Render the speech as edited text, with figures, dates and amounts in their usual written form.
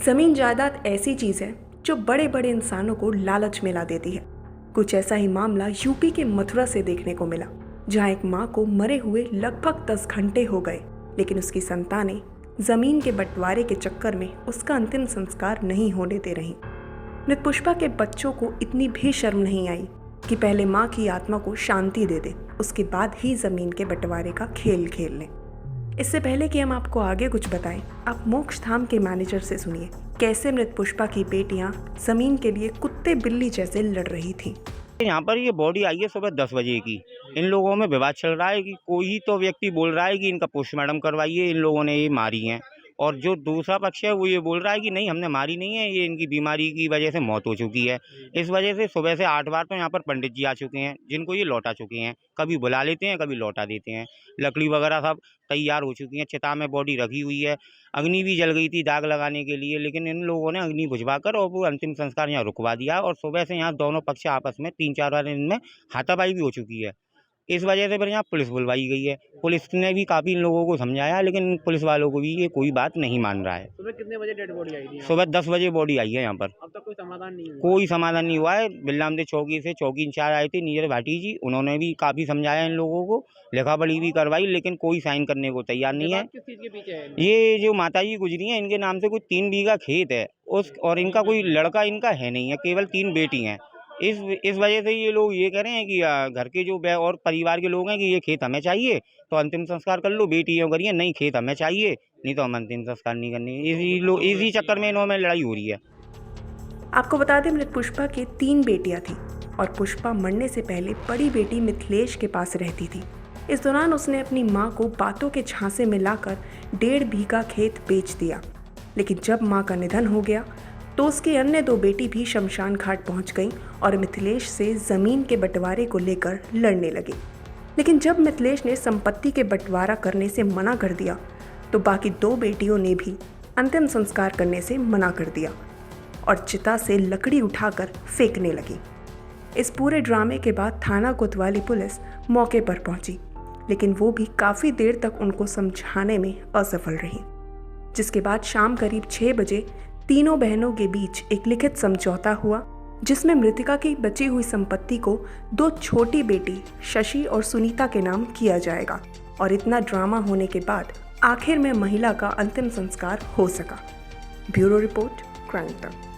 जमीन जायदाद ऐसी चीज है जो बड़े बड़े इंसानों को लालच में ला देती है। कुछ ऐसा ही मामला यूपी के मथुरा से देखने को मिला, जहां एक मां को मरे हुए लगभग 10 घंटे हो गए, लेकिन उसकी संतानें जमीन के बंटवारे के चक्कर में उसका अंतिम संस्कार नहीं होने दे रही। मृत पुष्पा के बच्चों को इतनी भी शर्म नहीं आई कि पहले मां की आत्मा को शांति दे दे, उसके बाद ही जमीन के बंटवारे का खेल खेल लें। इससे पहले कि हम आपको आगे कुछ बताएं, आप मोक्ष धाम के मैनेजर से सुनिए कैसे मृत पुष्पा की बेटियां जमीन के लिए कुत्ते बिल्ली जैसे लड़ रही थी। यहाँ पर ये बॉडी आई है सुबह 10 बजे की। इन लोगों में विवाद चल रहा है कि कोई तो व्यक्ति बोल रहा है कि इनका पोस्टमार्टम करवाइए, इन लोगों ने ये मारी हैं, और जो दूसरा पक्ष है वो ये बोल रहा है कि नहीं हमने मारी नहीं है, ये इनकी बीमारी की वजह से मौत हो चुकी है। इस वजह से सुबह से 8 बार तो यहाँ पर पंडित जी आ चुके हैं, जिनको ये लौटा चुके हैं। कभी बुला लेते हैं, कभी लौटा देते हैं। लकड़ी वगैरह सब तैयार हो चुकी है, चिता में बॉडी रखी हुई है। अग्नि भी जल गई थी दाग लगाने के लिए, लेकिन इन लोगों ने अग्नि बुझवाकर और वो अंतिम संस्कार यहाँ रुकवा दिया। और सुबह से यहाँ दोनों पक्ष आपस में 3-4 बार इनमें हाथापाई भी हो चुकी है। इस वजह से फिर यहाँ पुलिस बुलवाई गई है। पुलिस ने भी काफ़ी इन लोगों को समझाया, लेकिन पुलिस वालों को भी ये कोई बात नहीं मान रहा है। सुबह कितने बजे डेड बॉडी आई थी? सुबह 10 बजे बॉडी आई है यहाँ पर। अब तक कोई समाधान नहीं हुआ? कोई समाधान नहीं हुआ है। बिल्लामदेव चौकी से चौकी इंचार्ज आए थे नीरज भाटी जी, उन्होंने भी काफ़ी समझाया इन लोगों को, लिखा पढ़ी भी करवाई, लेकिन कोई साइन करने को तैयार नहीं है। किस चीज़ के पीछे है? ये जो माता जी गुजरी हैं, इनके नाम से कोई 3 बीघा खेत है और इनका कोई लड़का इनका है नहीं है, केवल 3 बेटी हैं। इस वजह से ये लोग ये कह रहे हैं कि घर के जो और परिवार के लोग हैं कि ये खेत हमें चाहिए तो अंतिम संस्कार कर लो, बेटी यूँ करिए, नहीं खेत हमें चाहिए, नहीं तो हम अंतिम संस्कार नहीं करने। इसी चक्कर में इन्हों में लड़ाई हो रही है। आपको बता दें, मृत पुष्पा के 3 बेटियां थीं और पुष्पा मरने से पहले बड़ी बेटी मिथिलेश के पास रहती थी। इस दौरान उसने अपनी मां को बातों के झांसे में लाकर 1.5 बीघा खेत बेच दिया, लेकिन जब मां का निधन हो गया तो उसकी अन्य 2 बेटी भी शमशान घाट पहुंच गईं और मिथिलेश से जमीन के बंटवारे को लेकर लड़ने लगी। लेकिन जब मिथिलेश ने संपत्ति के बंटवारा करने से मना कर दिया तो बाकी 2 बेटियों ने भी अंतिम संस्कार करने से मना कर दिया और चिता से लकड़ी उठाकर फेंकने लगी। इस पूरे ड्रामे के बाद थाना कोतवाली पुलिस मौके पर पहुंची, लेकिन वो भी काफ़ी देर तक उनको समझाने में असफल रही, जिसके बाद शाम करीब 6 बजे तीनों बहनों के बीच एक लिखित समझौता हुआ, जिसमें मृतिका की बची हुई संपत्ति को 2 छोटी बेटी शशि और सुनीता के नाम किया जाएगा। और इतना ड्रामा होने के बाद आखिर में महिला का अंतिम संस्कार हो सका। Bureau report, crime time.